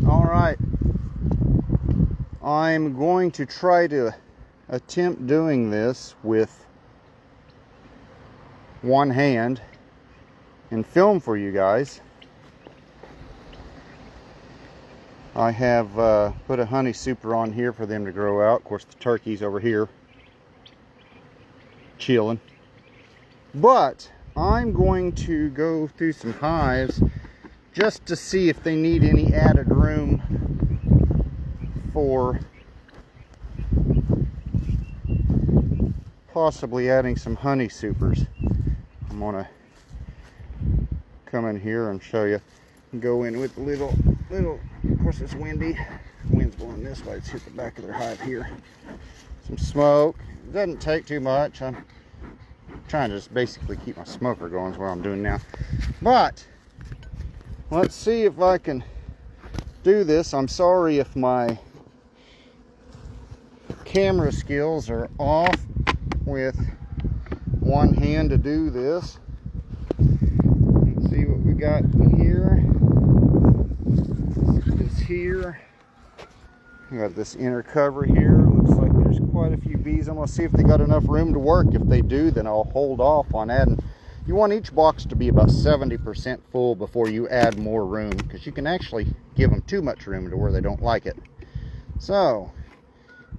All right, I'm going to try to attempt doing this with one hand and film for you guys. I have put a honey super on here for them to grow out. Of course, the turkey's over here chilling. But I'm going to go through some hives just to see if they need any added room for possibly adding some honey supers. I'm gonna come in here and show you. Go in with the little, of course it's windy. Wind's blowing this way. It's hit the back of their hive here. Some smoke. It doesn't take too much. I'm trying to just basically keep my smoker going is what I'm doing now. But let's see if I can do this. I'm sorry if my camera skills are off with one hand to do this. Let's see what we got in here. This here. We got this inner cover here. Looks like there's quite a few bees. I'm going to see if they got enough room to work. If they do, then I'll hold off on adding. You want each box to be about 70% full before you add more room, because you can actually give them too much room to where they don't like it. So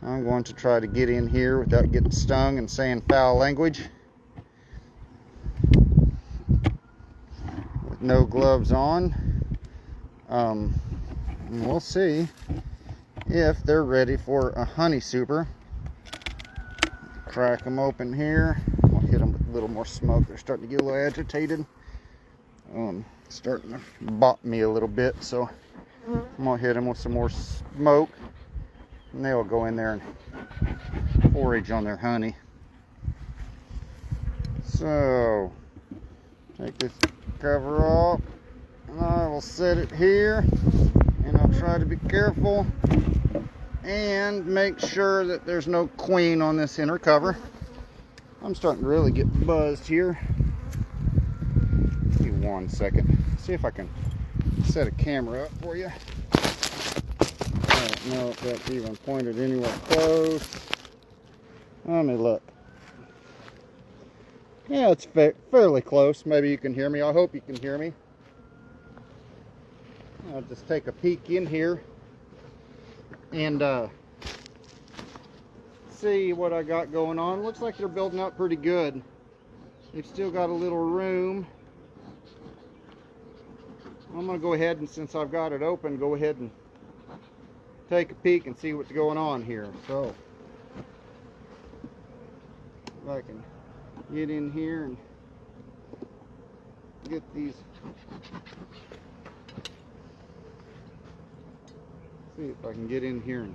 I'm going to try to get in here without getting stung and saying foul language. With no gloves on. And we'll see if they're ready for a honey super. Crack them open here. I'll hit them with a little more smoke. They're starting to get a little agitated. Starting to bop me a little bit, so I'm gonna hit them with some more smoke, and they'll go in there and forage on their honey. So take this cover off, and I will set it here, and I'll try to be careful and make sure that there's no queen on this inner cover. I'm starting to really get buzzed here. Give me 1 second. See if I can set a camera up for you. I don't know if that's even pointed anywhere close. Let me look. Yeah, it's fairly close. Maybe you can hear me. I hope you can hear me. I'll just take a peek in here and see what I got going on. Looks like they're building up pretty good. They've still got a little room. I'm going to go ahead and, since I've got it open, go ahead and take a peek and see what's going on here. So if I can get in here and get these, see if I can get in here and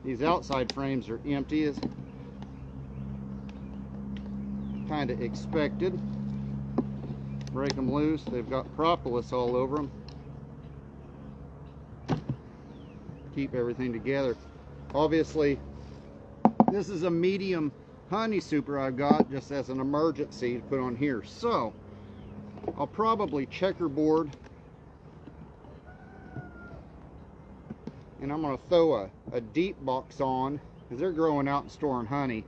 these outside frames are empty, as kind of expected. Break them loose. They've got propolis all over them. Keep everything together. Obviously, this is a medium honey super I've got just as an emergency to put on here. So I'll probably checkerboard, and I'm going to throw a deep box on, because they're growing out and storing honey.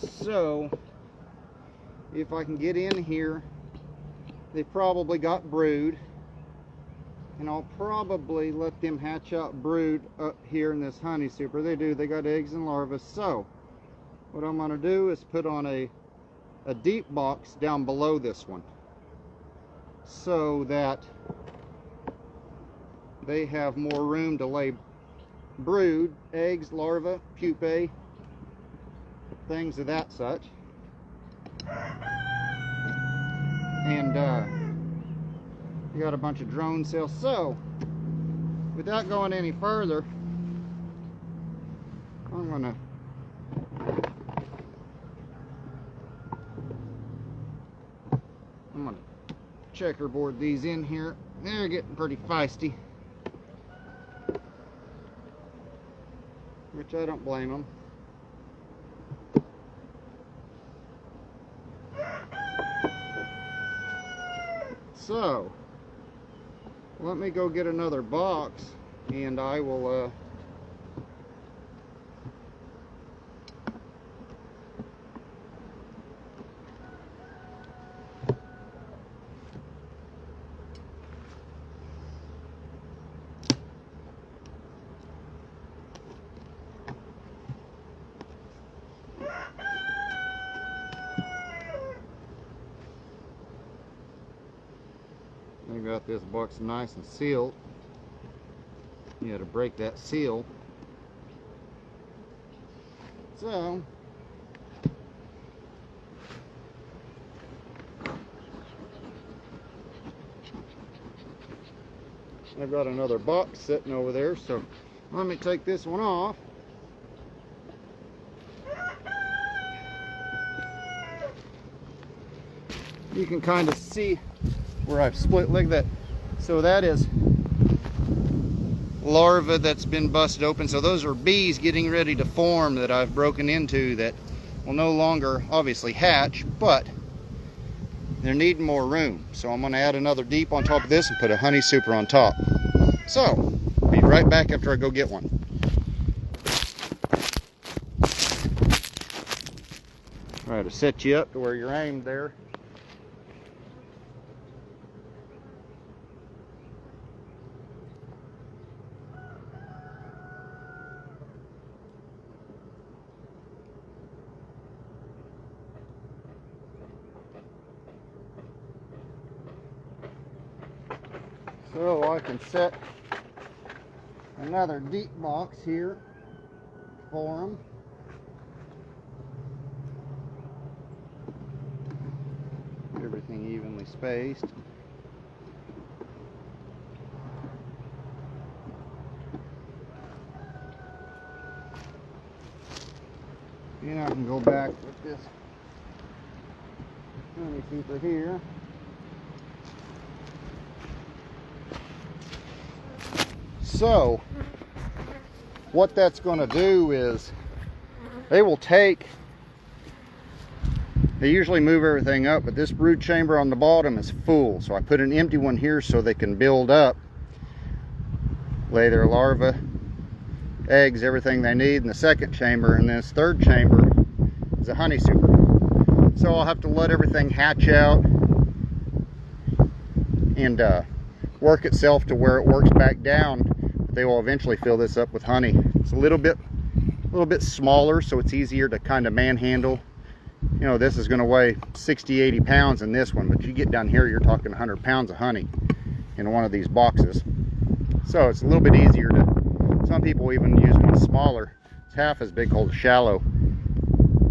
So if I can get in here, they probably got brood, and I'll probably let them hatch out brood up here in this honey super. They do, they got eggs and larvae. So what I'm going to do is put on a deep box down below this one, so that they have more room to lay brood, eggs, larvae, pupae, things of that such. And you got a bunch of drone cells. So without going any further, I'm gonna checkerboard these in here. They're getting pretty feisty, which I don't blame them. So let me go get another box and I will I got this box nice and sealed. You had to break that seal. So I've got another box sitting over there, so let me take this one off. You can kind of see where I've split like that. So that is larva that's been busted open. So those are bees getting ready to form that I've broken into that will no longer obviously hatch, but they're needing more room. So I'm going to add another deep on top of this and put a honey super on top. So I'll be right back after I go get one. Try to set you up to where you're aimed there. So I can set another deep box here for them. Everything evenly spaced. And I can go back with this honey keeper here. So what that's going to do is they usually move everything up, but this brood chamber on the bottom is full, so I put an empty one here so they can build up, lay their larvae, eggs, everything they need in the second chamber, and this third chamber is a honey super. So I'll have to let everything hatch out and work itself to where it works back down. They will eventually fill this up with honey. It's a little bit smaller, so it's easier to kind of manhandle. You know, this is going to weigh 60-80 pounds in this one, but you get down here, you're talking 100 pounds of honey in one of these boxes. So it's a little bit easier to, some people even use one smaller. It's half as big, called a shallow.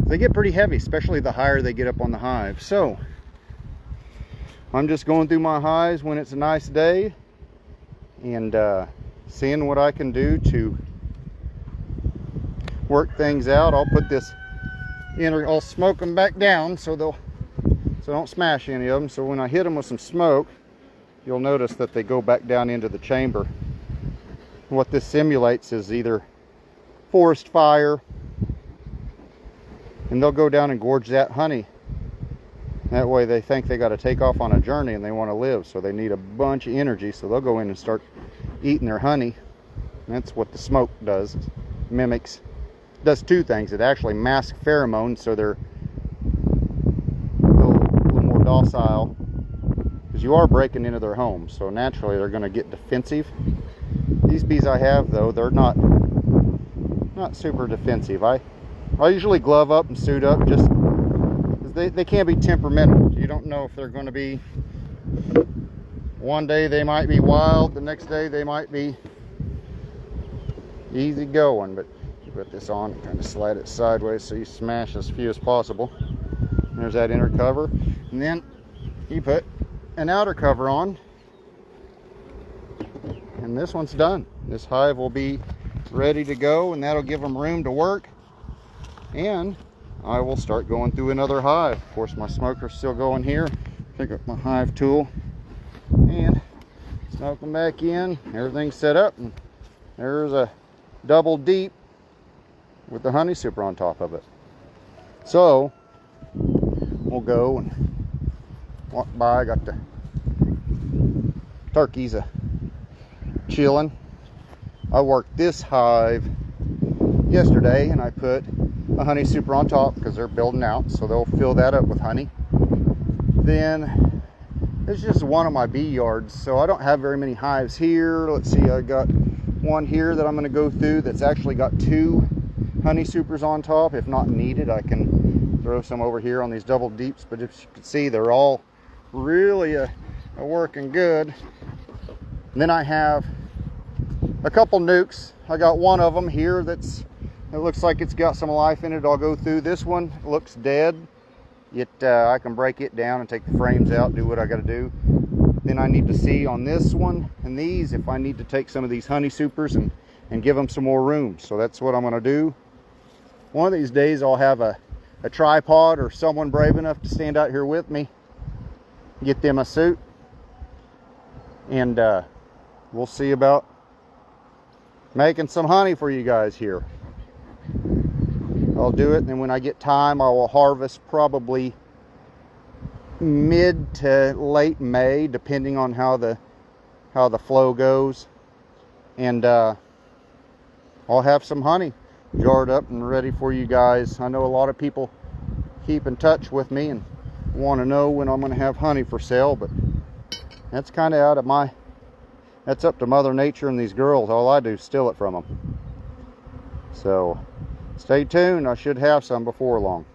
They get pretty heavy, especially the higher they get up on the hive. So I'm just going through my hives when it's a nice day and seeing what I can do to work things out. I'll put this in, I'll smoke them back down so don't smash any of them. So when I hit them with some smoke, you'll notice that they go back down into the chamber. What this simulates is either forest fire, and they'll go down and gorge that honey. That way they think they got to take off on a journey and they want to live, so they need a bunch of energy, so they'll go in and start eating their honey. And that's what the smoke does. It does two things. It actually masks pheromones, so they're a little more docile, because you are breaking into their home, so naturally they're going to get defensive. These bees I have, though, they're not super defensive. I usually glove up and suit up, just because they can be temperamental. You don't know if they're going to be, one day they might be wild, the next day they might be easy going. But you put this on and kind of slide it sideways so you smash as few as possible. There's that inner cover, and then you put an outer cover on, and this one's done. This hive will be ready to go, and that'll give them room to work. And I will start going through another hive. Of course, my smoker's still going here. Pick up my hive tool and smoke them back in. Everything's set up, and there's a double deep with the honey super on top of it. So we'll go and walk by. I got the turkeys chilling. I worked this hive yesterday and I put a honey super on top because they're building out, so they'll fill that up with honey. Then it's just one of my bee yards, so I don't have very many hives here. Let's see, I got one here that I'm going to go through that's actually got 2 honey supers on top. If not needed, I can throw some over here on these double deeps, but if you can see, they're all really working good. And then I have a couple nukes. I got one of them here it looks like it's got some life in it. I'll go through. This one looks dead. I can break it down and take the frames out, do what I got to do. Then I need to see on this one and these if I need to take some of these honey supers and give them some more room. So that's what I'm going to do. One of these days I'll have a tripod or someone brave enough to stand out here with me, get them a suit, and we'll see about making some honey for you guys here. I'll do it, and then when I get time, I will harvest probably mid to late May, depending on how the flow goes, and I'll have some honey jarred up and ready for you guys. I know a lot of people keep in touch with me and want to know when I'm going to have honey for sale, but that's kind of out of that's up to Mother Nature and these girls. All I do is steal it from them. So stay tuned. I should have some before long.